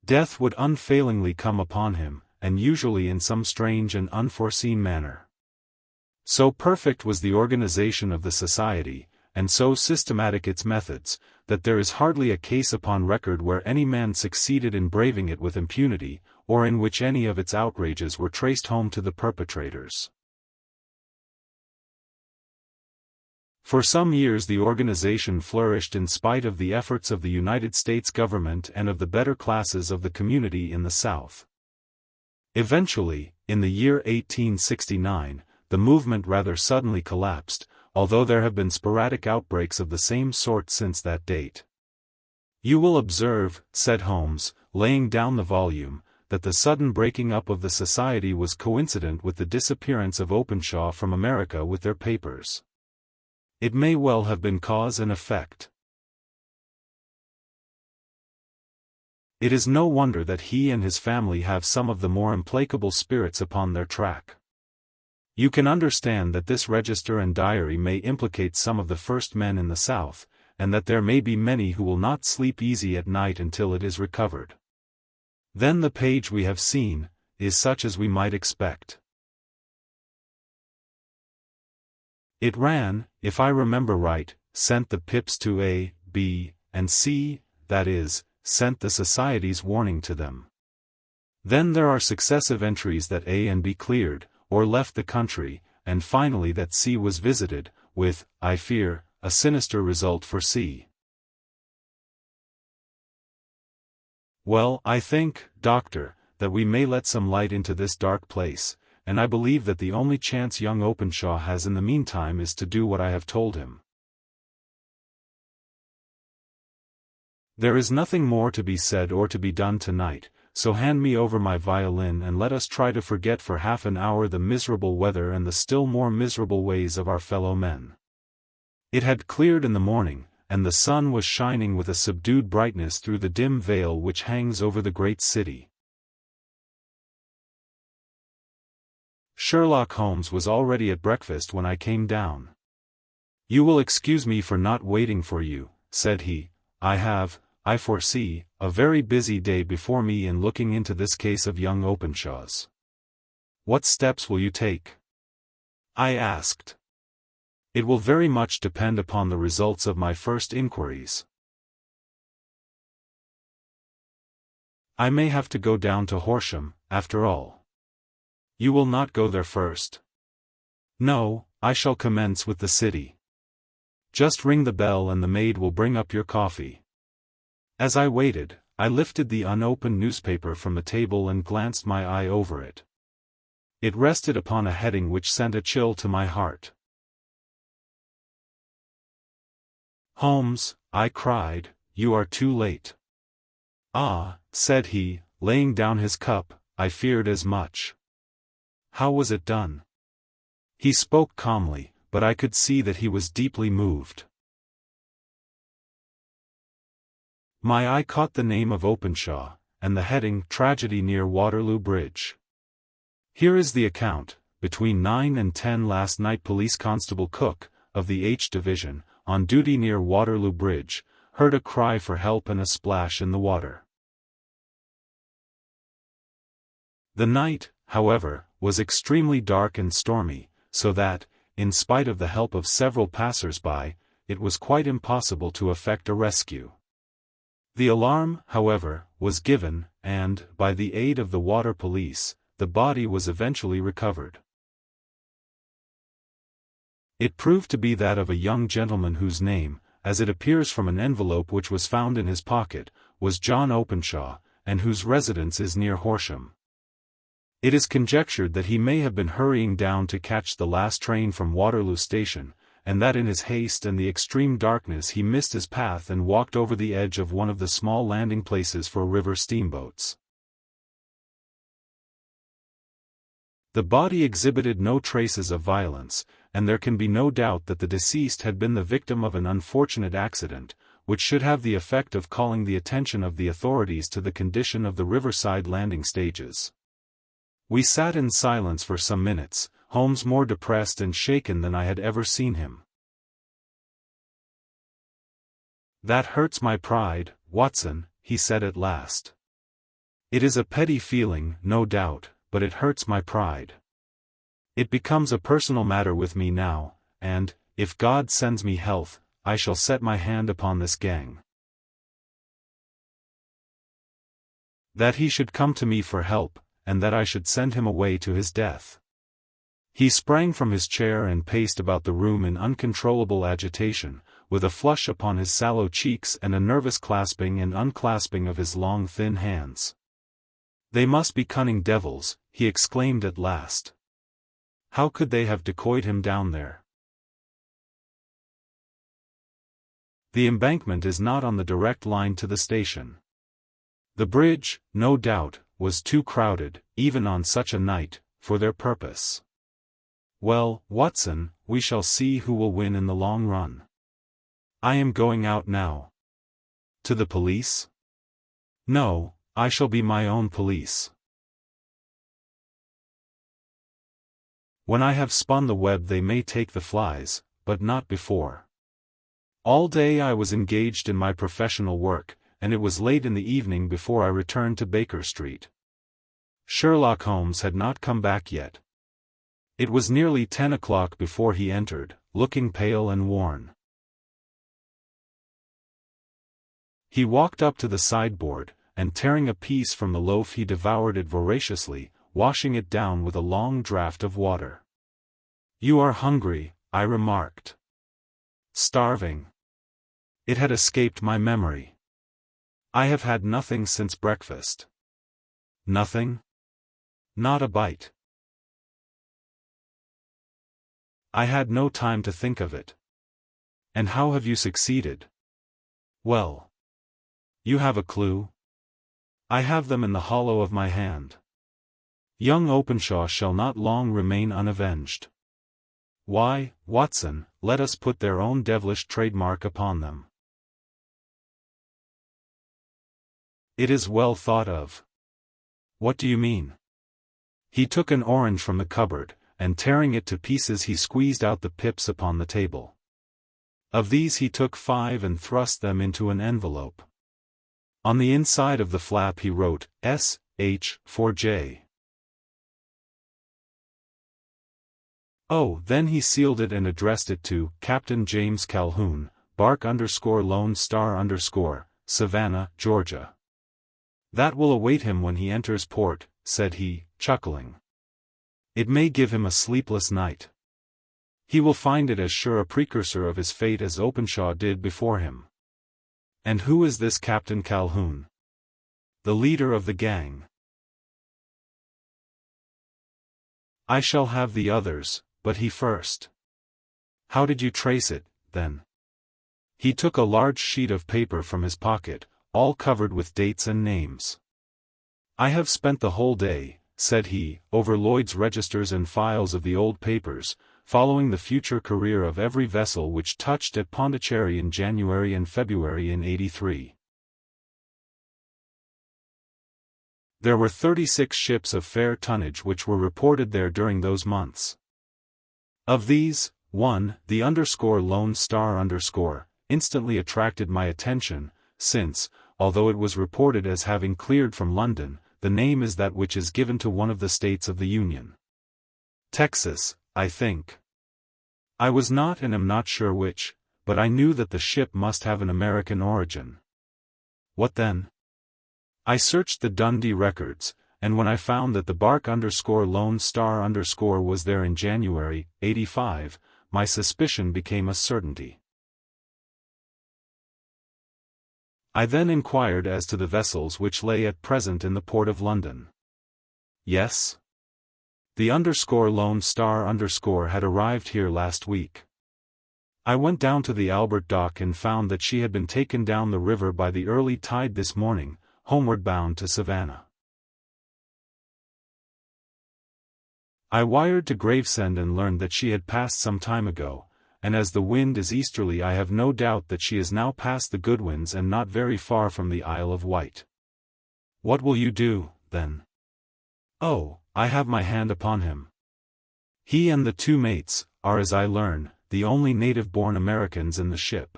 Death would unfailingly come upon him, and usually in some strange and unforeseen manner. So perfect was the organization of the society, and so systematic its methods, that there is hardly a case upon record where any man succeeded in braving it with impunity, or in which any of its outrages were traced home to the perpetrators. For some years the organization flourished in spite of the efforts of the United States government and of the better classes of the community in the South. Eventually, in the year 1869, the movement rather suddenly collapsed, although there have been sporadic outbreaks of the same sort since that date. You will observe, said Holmes, laying down the volume, that the sudden breaking up of the society was coincident with the disappearance of Openshaw from America with their papers. It may well have been cause and effect. It is no wonder that he and his family have some of the more implacable spirits upon their track. You can understand that this register and diary may implicate some of the first men in the South, and that there may be many who will not sleep easy at night until it is recovered. Then the page we have seen is such as we might expect. It ran, if I remember right, sent the pips to A, B, and C, that is, sent the society's warning to them. Then there are successive entries that A and B cleared, or left the country, and finally that C was visited, with, I fear, a sinister result for C. Well, I think, Doctor, that we may let some light into this dark place, and I believe that the only chance young Openshaw has in the meantime is to do what I have told him. There is nothing more to be said or to be done tonight, so hand me over my violin and let us try to forget for half an hour the miserable weather and the still more miserable ways of our fellow men. It had cleared in the morning, and the sun was shining with a subdued brightness through the dim veil which hangs over the great city. Sherlock Holmes was already at breakfast when I came down. "You will excuse me for not waiting for you," said he. I foresee, a very busy day before me in looking into this case of young Openshaw's." "What steps will you take?" I asked. "It will very much depend upon the results of my first inquiries. I may have to go down to Horsham, after all." "You will not go there first?" "No, I shall commence with the city. Just ring the bell and the maid will bring up your coffee." As I waited, I lifted the unopened newspaper from the table and glanced my eye over it. It rested upon a heading which sent a chill to my heart. "Holmes," I cried, "you are too late." "Ah," said he, laying down his cup, "I feared as much. How was it done?" He spoke calmly, but I could see that he was deeply moved. My eye caught the name of Openshaw, and the heading, "Tragedy near Waterloo Bridge." Here is the account: "Between 9 and 10 last night Police Constable Cook, of the H Division, on duty near Waterloo Bridge, heard a cry for help and a splash in the water." The night, however, was extremely dark and stormy, so that, in spite of the help of several passers-by, it was quite impossible to effect a rescue. The alarm, however, was given, and, by the aid of the water police, the body was eventually recovered. It proved to be that of a young gentleman whose name, as it appears from an envelope which was found in his pocket, was John Openshaw, and whose residence is near Horsham. It is conjectured that he may have been hurrying down to catch the last train from Waterloo Station, and that in his haste and the extreme darkness he missed his path and walked over the edge of one of the small landing places for river steamboats. The body exhibited no traces of violence, and there can be no doubt that the deceased had been the victim of an unfortunate accident, which should have the effect of calling the attention of the authorities to the condition of the riverside landing stages. We sat in silence for some minutes, Holmes more depressed and shaken than I had ever seen him. "That hurts my pride, Watson," he said at last. It is a petty feeling, no doubt, but it hurts my pride. It becomes a personal matter with me now, and, if God sends me health, I shall set my hand upon this gang. That he should come to me for help, and that I should send him away to his death. He sprang from his chair and paced about the room in uncontrollable agitation, with a flush upon his sallow cheeks and a nervous clasping and unclasping of his long thin hands. "They must be cunning devils," he exclaimed at last. "How could they have decoyed him down there? The embankment is not on the direct line to the station. The bridge, no doubt, was too crowded, even on such a night, for their purpose. Well, Watson, we shall see who will win in the long run. I am going out now." "To the police?" "No, I shall be my own police. When I have spun the web they may take the flies, but not before. All day I was engaged in my professional work, and it was late in the evening before I returned to Baker Street. Sherlock Holmes had not come back yet. It was nearly 10 o'clock before he entered, looking pale and worn. He walked up to the sideboard, and tearing a piece from the loaf he devoured it voraciously, washing it down with a long draught of water. "You are hungry," I remarked. "Starving." It had escaped my memory. "I have had nothing since breakfast." "Nothing?" "Not a bite." "I had no time to think of it." "And how have you succeeded?" "Well. You have a clue?" "I have them in the hollow of my hand. Young Openshaw shall not long remain unavenged. Why, Watson, let us put their own devilish trademark upon them. It is well thought of." "What do you mean?" He took an orange from the cupboard, and tearing it to pieces he squeezed out the pips upon the table. Of these he took 5 and thrust them into an envelope. On the inside of the flap he wrote, S.H. for J. Oh, then he sealed it and addressed it to Captain James Calhoun, Bark_Lone Star_, Savannah, Georgia. "That will await him when he enters port," said he, chuckling. "It may give him a sleepless night. He will find it as sure a precursor of his fate as Openshaw did before him." "And who is this Captain Calhoun?" "The leader of the gang." "I shall have the others, but he first." "How did you trace it, then?" He took a large sheet of paper from his pocket, all covered with dates and names. "I have spent the whole day," said he, "over Lloyd's registers and files of the old papers, following the future career of every vessel which touched at Pondicherry in January and February in '83. There were 36 ships of fair tonnage which were reported there during those months. Of these, one, the _Lone Star_, instantly attracted my attention, since, although it was reported as having cleared from London, the name is that which is given to one of the states of the Union. Texas, I think. I was not and am not sure which, but I knew that the ship must have an American origin. What then? I searched the Dundee records, and when I found that the Bark_Lone Star_ was there in January, '85, my suspicion became a certainty. I then inquired as to the vessels which lay at present in the port of London. Yes? The _Lone Star_ had arrived here last week. I went down to the Albert Dock and found that she had been taken down the river by the early tide this morning, homeward bound to Savannah. I wired to Gravesend and learned that she had passed some time ago, and as the wind is easterly I have no doubt that she is now past the Goodwins and not very far from the Isle of Wight. What will you do, then? Oh, I have my hand upon him. He and the 2 mates are, as I learn, the only native-born Americans in the ship.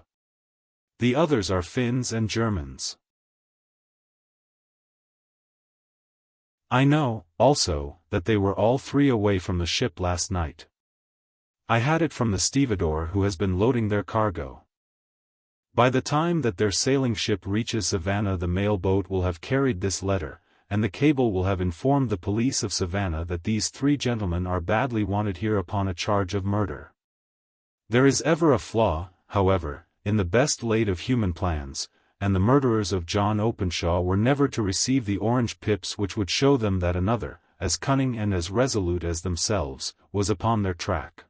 The others are Finns and Germans. I know, also, that they were all three away from the ship last night. I had it from the stevedore who has been loading their cargo. By the time that their sailing ship reaches Savannah, the mail boat will have carried this letter, and the cable will have informed the police of Savannah that these three gentlemen are badly wanted here upon a charge of murder. There is ever a flaw, however, in the best laid of human plans, and the murderers of John Openshaw were never to receive the orange pips which would show them that another, as cunning and as resolute as themselves, was upon their track.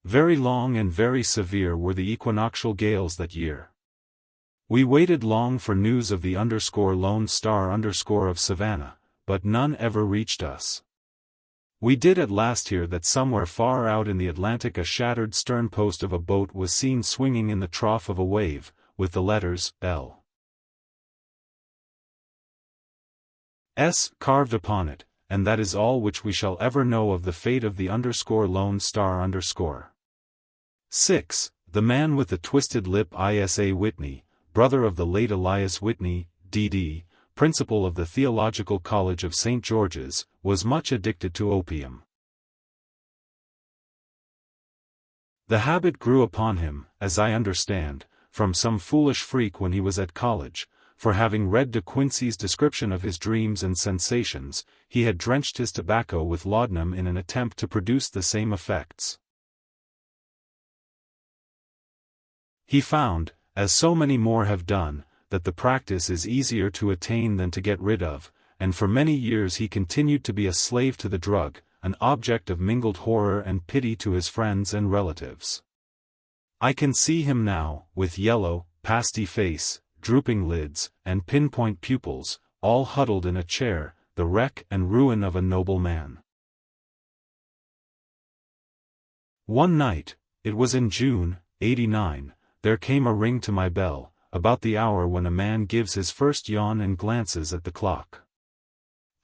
Very long and very severe were the equinoctial gales that year. We waited long for news of the _Lone Star of Savannah, but none ever reached us. We did at last hear that somewhere far out in the Atlantic a shattered stern post of a boat was seen swinging in the trough of a wave, with the letters L. S carved upon it, and that is all which we shall ever know of the fate of the _Lone Star. 6. The man with the twisted lip, Isa Whitney, brother of the late Elias Whitney, D.D., principal of the Theological College of St. George's, was much addicted to opium. The habit grew upon him, as I understand, from some foolish freak when he was at college, for having read De Quincey's description of his dreams and sensations, he had drenched his tobacco with laudanum in an attempt to produce the same effects. He found, as so many more have done, that the practice is easier to attain than to get rid of, and for many years he continued to be a slave to the drug, an object of mingled horror and pity to his friends and relatives. I can see him now, with yellow, pasty face, drooping lids, and pinpoint pupils, all huddled in a chair, the wreck and ruin of a noble man. One night, it was in June, '89, there came a ring to my bell, about the hour when a man gives his first yawn and glances at the clock.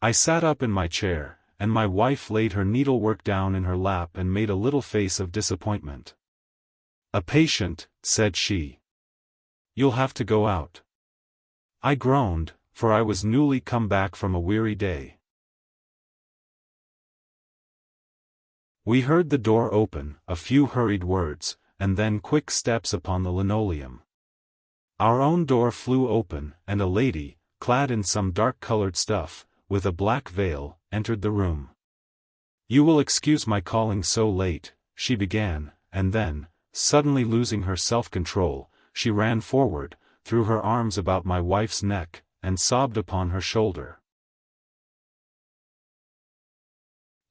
I sat up in my chair, and my wife laid her needlework down in her lap and made a little face of disappointment. "A patient," said she. "You'll have to go out." I groaned, for I was newly come back from a weary day. We heard the door open, a few hurried words, and then quick steps upon the linoleum. Our own door flew open, and a lady, clad in some dark-colored stuff, with a black veil, entered the room. "You will excuse my calling so late," she began, and then, suddenly losing her self-control, she ran forward, threw her arms about my wife's neck, and sobbed upon her shoulder.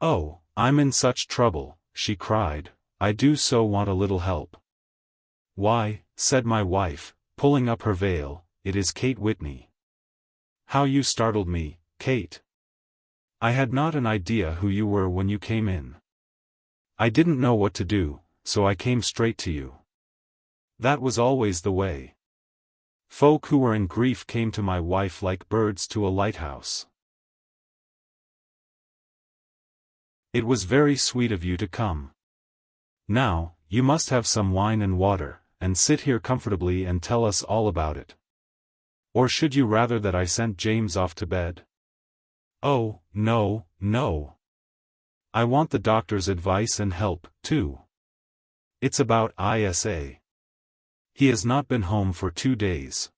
"Oh, I'm in such trouble," she cried, "I do so want a little help." "Why," said my wife, pulling up her veil, "it is Kate Whitney." "How you startled me, Kate. I had not an idea who you were when you came in. I didn't know what to do, so I came straight to you." That was always the way. Folk who were in grief came to my wife like birds to a lighthouse. "It was very sweet of you to come. Now, you must have some wine and water, and sit here comfortably and tell us all about it. Or should you rather that I sent James off to bed?" "Oh, no, no. I want the doctor's advice and help, too. It's about Isa. He has not been home for 2 days.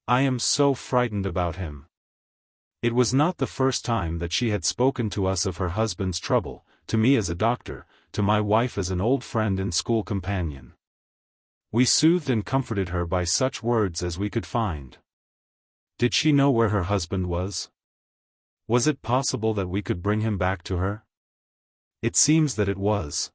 I am so frightened about him." It was not the first time that she had spoken to us of her husband's trouble, to me as a doctor, to my wife as an old friend and school companion. We soothed and comforted her by such words as we could find. Did she know where her husband was? Was it possible that we could bring him back to her? It seems that it was.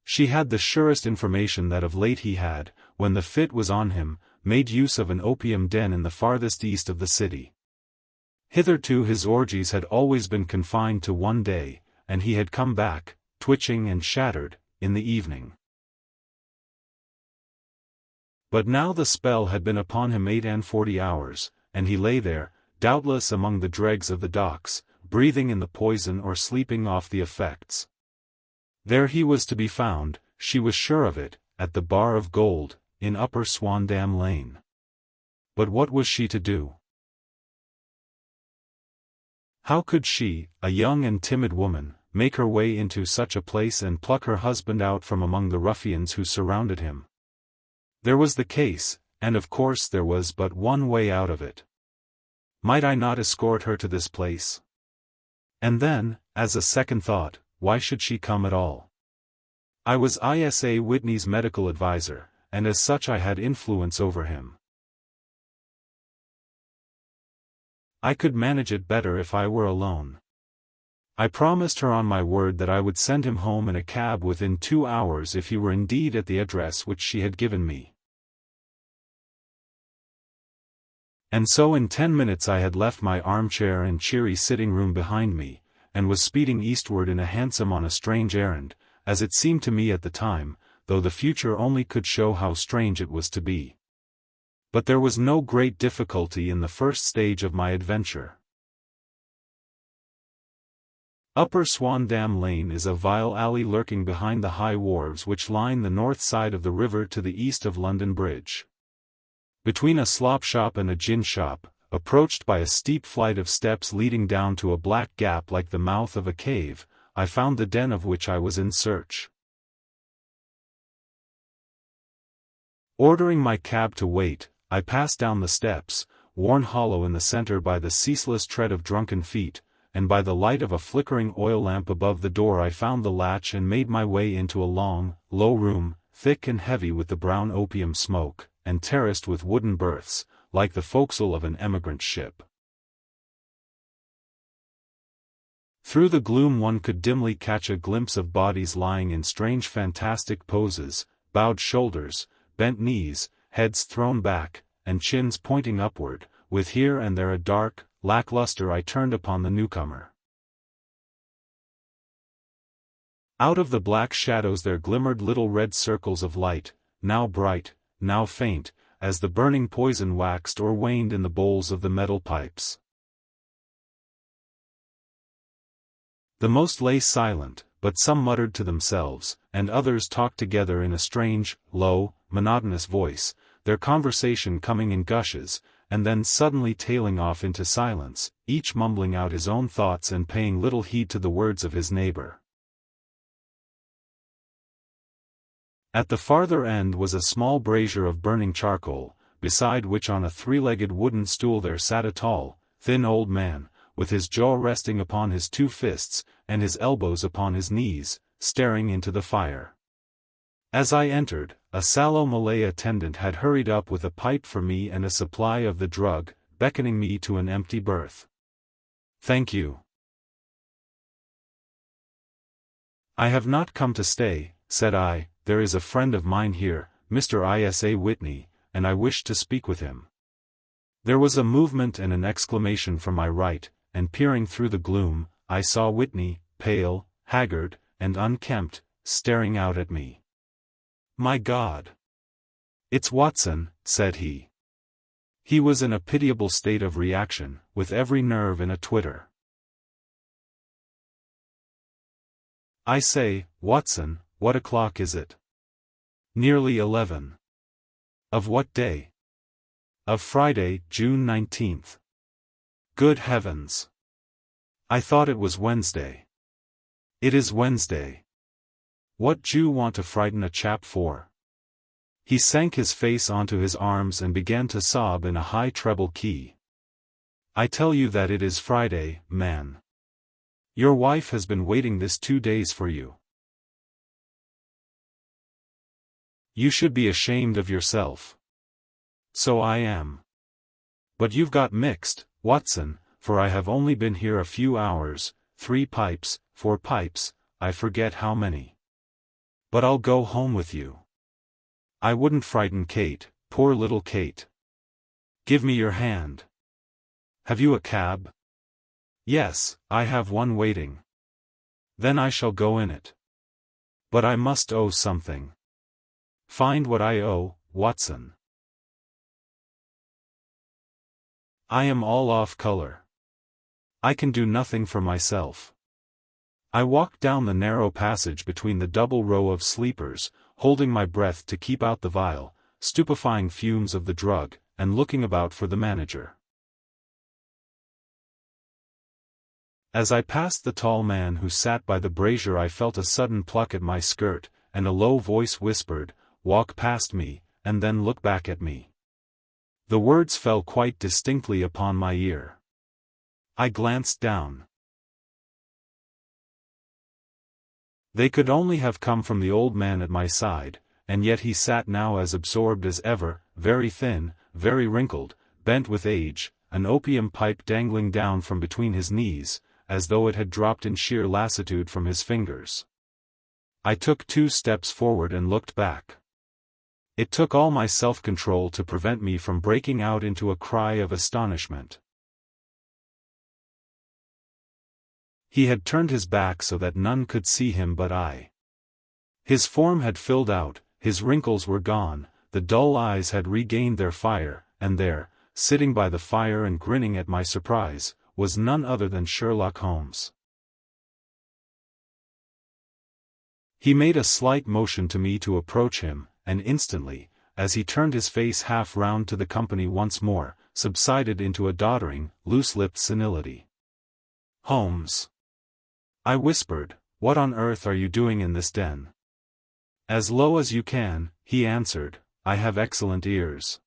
She had the surest information that of late he had, when the fit was on him, made use of an opium den in the farthest east of the city. Hitherto his orgies had always been confined to one day, and he had come back, twitching and shattered, in the evening. But now the spell had been upon him 48 hours, and he lay there, doubtless among the dregs of the docks, breathing in the poison or sleeping off the effects. There he was to be found, she was sure of it, at the Bar of Gold, in Upper Swandam Lane. But what was she to do? How could she, a young and timid woman, make her way into such a place and pluck her husband out from among the ruffians who surrounded him? There was the case, and of course there was but one way out of it. Might I not escort her to this place? And then, as a second thought, why should she come at all? I was Isa Whitney's medical advisor, and as such I had influence over him. I could manage it better if I were alone. I promised her on my word that I would send him home in a cab within 2 hours if he were indeed at the address which she had given me. And so in 10 minutes I had left my armchair and cheery sitting room behind me, and was speeding eastward in a hansom on a strange errand, as it seemed to me at the time, though the future only could show how strange it was to be. But there was no great difficulty in the first stage of my adventure. Upper Swandam Lane is a vile alley lurking behind the high wharves which line the north side of the river to the east of London Bridge. Between a slop shop and a gin shop, approached by a steep flight of steps leading down to a black gap like the mouth of a cave, I found the den of which I was in search. Ordering my cab to wait, I passed down the steps, worn hollow in the center by the ceaseless tread of drunken feet, and by the light of a flickering oil lamp above the door I found the latch and made my way into a long, low room, thick and heavy with the brown opium smoke, and terraced with wooden berths, like the forecastle of an emigrant ship. Through the gloom one could dimly catch a glimpse of bodies lying in strange fantastic poses, bowed shoulders, bent knees, heads thrown back, and chins pointing upward, with here and there a dark, lackluster eye turned upon the newcomer. Out of the black shadows there glimmered little red circles of light, now bright, now faint, as the burning poison waxed or waned in the bowls of the metal pipes. The most lay silent, but some muttered to themselves, and others talked together in a strange, low, monotonous voice, their conversation coming in gushes, and then suddenly tailing off into silence, each mumbling out his own thoughts and paying little heed to the words of his neighbor. At the farther end was a small brazier of burning charcoal, beside which on a three-legged wooden stool there sat a tall, thin old man, with his jaw resting upon his 2 fists, and his elbows upon his knees, staring into the fire. As I entered, a sallow Malay attendant had hurried up with a pipe for me and a supply of the drug, beckoning me to an empty berth. "Thank you. I have not come to stay," said I. "There is a friend of mine here, Mr. Isa Whitney, and I wish to speak with him." There was a movement and an exclamation from my right, and peering through the gloom, I saw Whitney, pale, haggard, and unkempt, staring out at me. "My God! It's Watson," said he. He was in a pitiable state of reaction, with every nerve in a twitter. "I say, Watson, what o'clock is it?" "Nearly 11. "Of what day?" "Of Friday, June 19th. "Good heavens! I thought it was Wednesday." "It is Wednesday. What do you want to frighten a chap for?" He sank his face onto his arms and began to sob in a high treble key. "I tell you that it is Friday, man. Your wife has been waiting this 2 days for you. You should be ashamed of yourself." "So I am. But you've got mixed, Watson, for I have only been here a few hours, 3 pipes, 4 pipes, I forget how many. But I'll go home with you. I wouldn't frighten Kate, poor little Kate. Give me your hand. Have you a cab?" "Yes, I have one waiting." "Then I shall go in it. But I must owe something." "Find what I owe, Watson." I am all off color. I can do nothing for myself. I walked down the narrow passage between the double row of sleepers, holding my breath to keep out the vile, stupefying fumes of the drug, and looking about for the manager. As I passed the tall man who sat by the brazier, I felt a sudden pluck at my skirt, and a low voice whispered, "Walk past me, and then look back at me." The words fell quite distinctly upon my ear. I glanced down. They could only have come from the old man at my side, and yet he sat now as absorbed as ever, very thin, very wrinkled, bent with age, an opium pipe dangling down from between his knees, as though it had dropped in sheer lassitude from his fingers. I took 2 steps forward and looked back. It took all my self-control to prevent me from breaking out into a cry of astonishment. He had turned his back so that none could see him but I. His form had filled out, his wrinkles were gone, the dull eyes had regained their fire, and there, sitting by the fire and grinning at my surprise, was none other than Sherlock Holmes. He made a slight motion to me to approach him, and instantly, as he turned his face half round to the company once more, subsided into a doddering, loose-lipped senility. "Holmes," I whispered, "what on earth are you doing in this den?" "As low as you can," he answered, "I have excellent ears."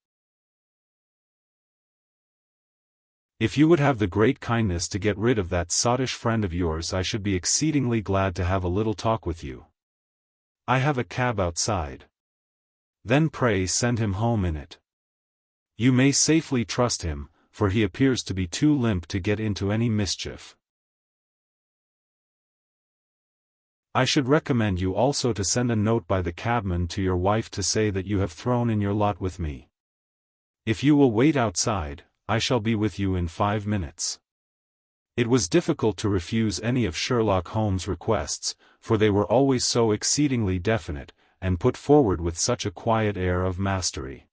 "If you would have the great kindness to get rid of that sottish friend of yours, I should be exceedingly glad to have a little talk with you. I have a cab outside. Then pray send him home in it. You may safely trust him, for he appears to be too limp to get into any mischief. I should recommend you also to send a note by the cabman to your wife to say that you have thrown in your lot with me. If you will wait outside, I shall be with you in 5 minutes." It was difficult to refuse any of Sherlock Holmes' requests, for they were always so exceedingly definite, and put forward with such a quiet air of mastery.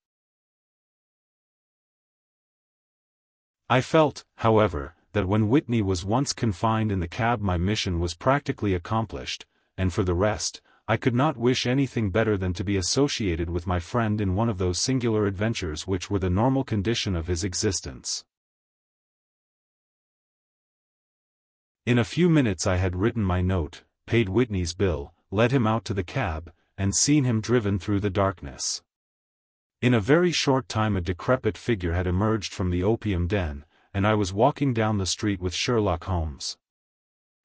I felt, however, that when Whitney was once confined in the cab my mission was practically accomplished, and for the rest, I could not wish anything better than to be associated with my friend in one of those singular adventures which were the normal condition of his existence. In a few minutes I had written my note, paid Whitney's bill, led him out to the cab, and seen him driven through the darkness. In a very short time a decrepit figure had emerged from the opium den, and I was walking down the street with Sherlock Holmes.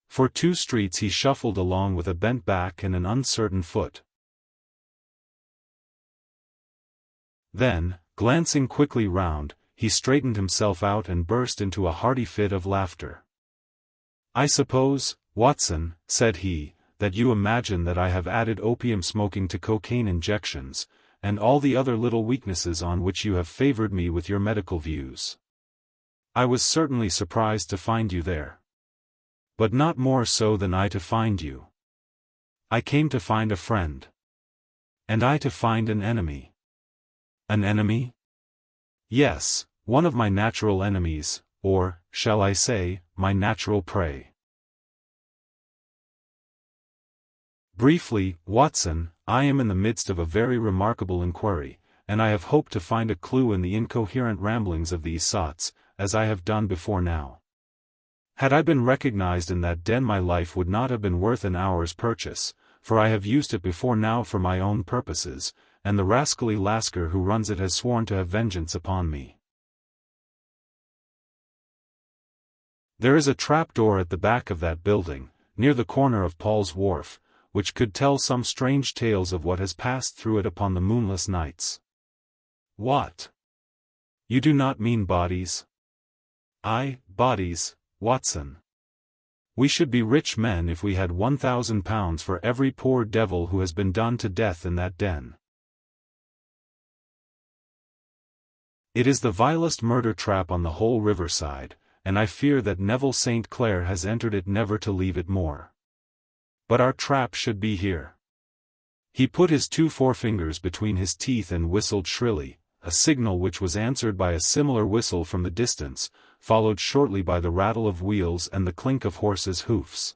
For 2 streets he shuffled along with a bent back and an uncertain foot. Then, glancing quickly round, he straightened himself out and burst into a hearty fit of laughter. "I suppose, Watson," said he, "that you imagine that I have added opium smoking to cocaine injections, and all the other little weaknesses on which you have favored me with your medical views. I was certainly surprised to find you there. But not more so than I to find you. I came to find a friend. And I to find an enemy." "An enemy?" "Yes, one of my natural enemies, or, shall I say, my natural prey. Briefly, Watson, I am in the midst of a very remarkable inquiry, and I have hoped to find a clue in the incoherent ramblings of these sots, as I have done before now. Had I been recognized in that den my life would not have been worth an hour's purchase, for I have used it before now for my own purposes, and the rascally Lasker who runs it has sworn to have vengeance upon me. There is a trapdoor at the back of that building, near the corner of Paul's Wharf, which could tell some strange tales of what has passed through it upon the moonless nights." "What? You do not mean bodies?" "Aye, bodies, Watson. We should be rich men if we had £1,000 for every poor devil who has been done to death in that den. It is the vilest murder trap on the whole riverside, and I fear that Neville St. Clair has entered it never to leave it more. But our trap should be here." He put his 2 forefingers between his teeth and whistled shrilly, a signal which was answered by a similar whistle from the distance, followed shortly by the rattle of wheels and the clink of horses' hoofs.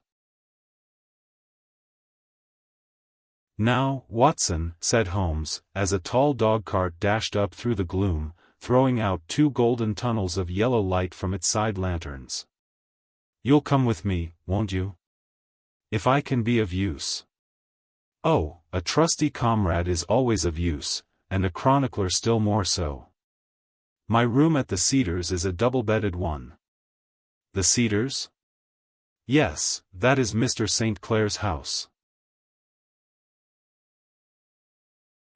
"Now, Watson," said Holmes, as a tall dog-cart dashed up through the gloom, throwing out 2 golden tunnels of yellow light from its side lanterns. "You'll come with me, won't you? If I can be of use." "Oh, a trusty comrade is always of use, and a chronicler still more so. My room at the Cedars is a double-bedded one." "The Cedars?" "Yes, that is Mr. St. Clair's house.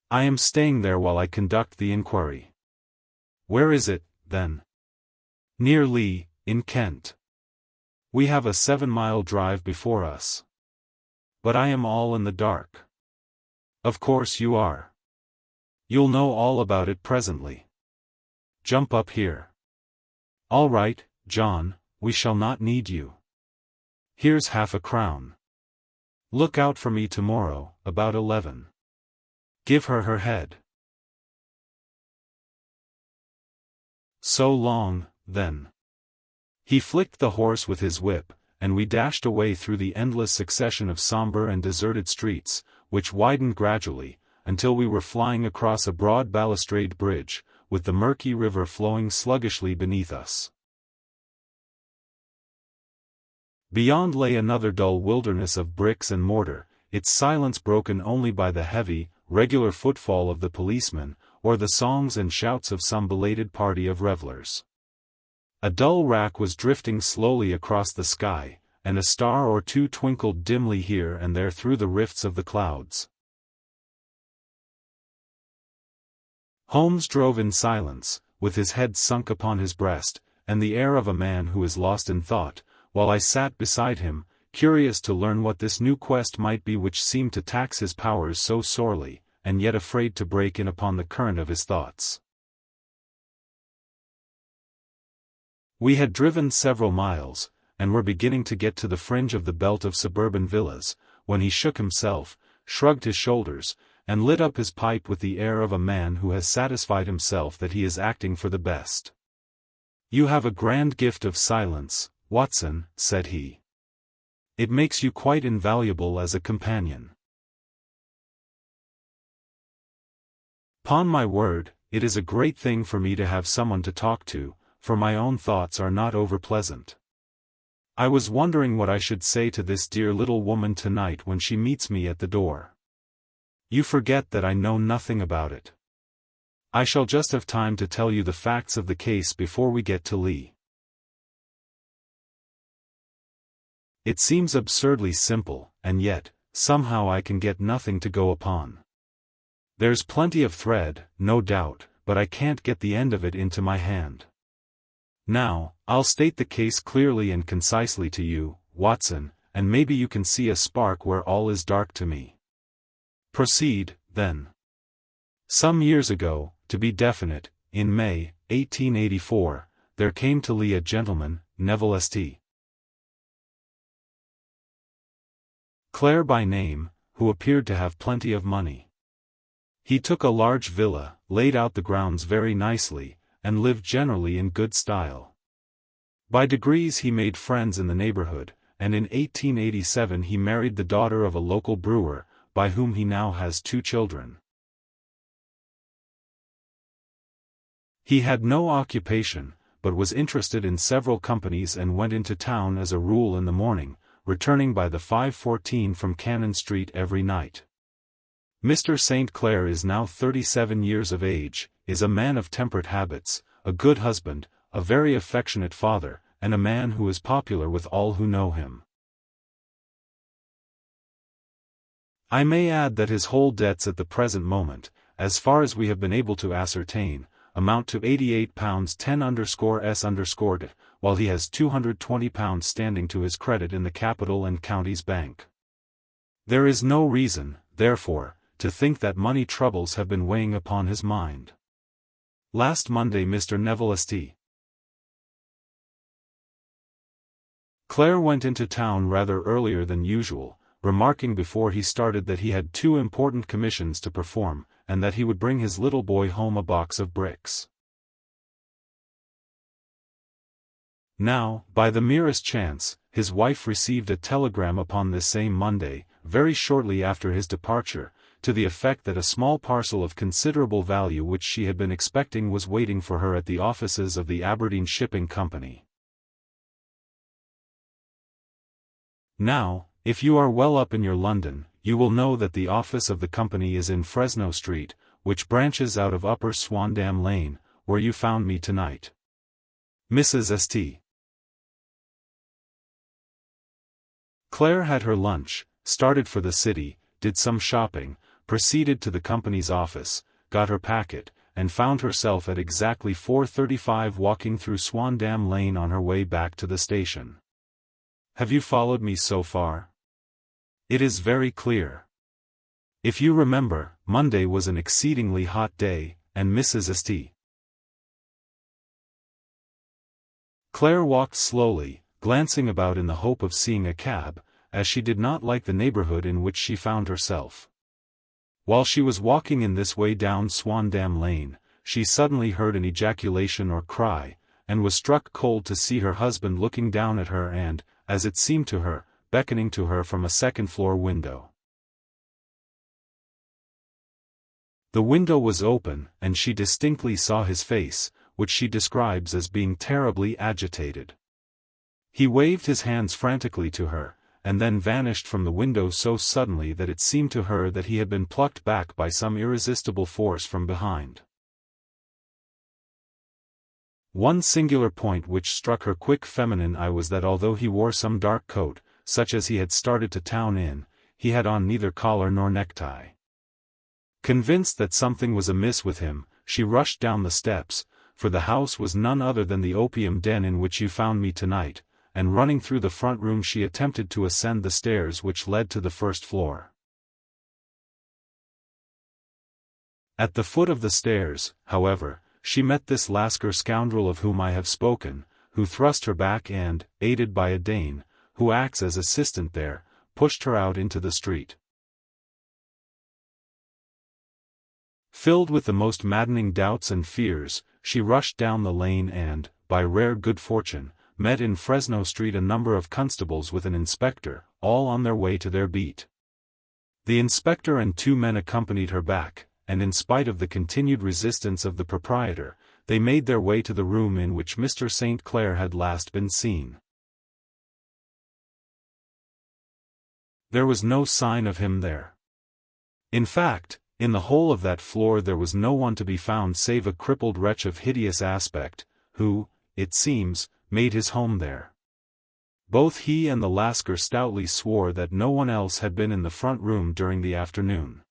I am staying there while I conduct the inquiry." "Where is it, then?" "Near Lee, in Kent. We have a 7-mile drive before us." "But I am all in the dark." "Of course you are. You'll know all about it presently. Jump up here." "All right, John, we shall not need you. Here's half a crown. Look out for me tomorrow, about 11. Give her her head." "So long, then." He flicked the horse with his whip, and we dashed away through the endless succession of somber and deserted streets, which widened gradually, until we were flying across a broad balustrade bridge, with the murky river flowing sluggishly beneath us. Beyond lay another dull wilderness of bricks and mortar, its silence broken only by the heavy, regular footfall of the policeman, or the songs and shouts of some belated party of revelers. A dull rack was drifting slowly across the sky, and a star or two twinkled dimly here and there through the rifts of the clouds. Holmes drove in silence, with his head sunk upon his breast, and the air of a man who is lost in thought, while I sat beside him, curious to learn what this new quest might be which seemed to tax his powers so sorely, and yet afraid to break in upon the current of his thoughts. We had driven several miles, and were beginning to get to the fringe of the belt of suburban villas, when he shook himself, shrugged his shoulders, and lit up his pipe with the air of a man who has satisfied himself that he is acting for the best. "You have a grand gift of silence, Watson," said he. "It makes you quite invaluable as a companion. 'Pon my word, it is a great thing for me to have someone to talk to, for my own thoughts are not over-pleasant. I was wondering what I should say to this dear little woman tonight when she meets me at the door. You forget that I know nothing about it. I shall just have time to tell you the facts of the case before we get to Lee. It seems absurdly simple, and yet, somehow I can get nothing to go upon. There's plenty of thread, no doubt, but I can't get the end of it into my hand. Now, I'll state the case clearly and concisely to you, Watson, and maybe you can see a spark where all is dark to me. Proceed, then. Some years ago, to be definite, in May, 1884, there came to Lee a gentleman, Neville St. Clair by name, who appeared to have plenty of money. He took a large villa, laid out the grounds very nicely, and lived generally in good style. By degrees he made friends in the neighborhood, and in 1887 he married the daughter of a local brewer, by whom he now has 2 children. He had no occupation, but was interested in several companies and went into town as a rule in the morning, returning by the 5:14 from Cannon Street every night. Mr. St. Clair is now 37 years of age, is a man of temperate habits, a good husband, a very affectionate father, and a man who is popular with all who know him. I may add that his whole debts at the present moment, as far as we have been able to ascertain, amount to £88 10_s_, while he has £220 standing to his credit in the Capital and Counties Bank. There is no reason, therefore, to think that money troubles have been weighing upon his mind. Last Monday Mr. Neville St. Clair went into town rather earlier than usual, remarking before he started that he had 2 important commissions to perform, and that he would bring his little boy home a box of bricks. Now, by the merest chance, his wife received a telegram upon this same Monday, very shortly after his departure, to the effect that a small parcel of considerable value which she had been expecting was waiting for her at the offices of the Aberdeen Shipping Company. Now, if you are well up in your London, you will know that the office of the company is in Fresno Street, which branches out of Upper Swandam Lane, where you found me tonight. Mrs. St. Claire had her lunch, started for the city, did some shopping, proceeded to the company's office, got her packet, and found herself at exactly 4:35 walking through Swandam Lane on her way back to the station. Have you followed me so far? It is very clear. If you remember, Monday was an exceedingly hot day, and Mrs. St. Claire walked slowly, glancing about in the hope of seeing a cab, as she did not like the neighborhood in which she found herself. While she was walking in this way down Swandam Lane, she suddenly heard an ejaculation or cry, and was struck cold to see her husband looking down at her and, as it seemed to her, beckoning to her from a second-floor window. The window was open, and she distinctly saw his face, which she describes as being terribly agitated. He waved his hands frantically to her, and then vanished from the window so suddenly that it seemed to her that he had been plucked back by some irresistible force from behind. One singular point which struck her quick feminine eye was that although he wore some dark coat, such as he had started to town in, he had on neither collar nor necktie. Convinced that something was amiss with him, she rushed down the steps, for the house was none other than the opium den in which you found me tonight, and running through the front room she attempted to ascend the stairs which led to the first floor. At the foot of the stairs, however, she met this Lascar scoundrel of whom I have spoken, who thrust her back and, aided by a Dane, who acts as assistant there, pushed her out into the street. Filled with the most maddening doubts and fears, she rushed down the lane and, by rare good fortune, met in Fresno Street a number of constables with an inspector, all on their way to their beat. The inspector and two men accompanied her back, and in spite of the continued resistance of the proprietor, they made their way to the room in which Mr. St. Clair had last been seen. There was no sign of him there. In fact, in the whole of that floor there was no one to be found save a crippled wretch of hideous aspect, who, it seems, made his home there. Both he and the Lascar stoutly swore that no one else had been in the front room during the afternoon.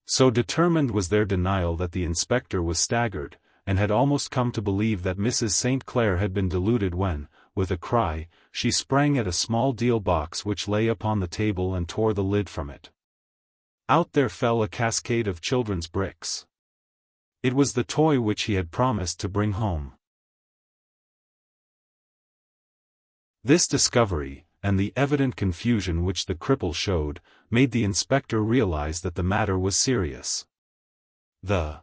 So determined was their denial that the inspector was staggered, and had almost come to believe that Mrs. St. Clair had been deluded when, with a cry, she sprang at a small deal box which lay upon the table and tore the lid from it. Out there fell a cascade of children's bricks. It was the toy which he had promised to bring home. This discovery, and the evident confusion which the cripple showed, made the inspector realize that the matter was serious. The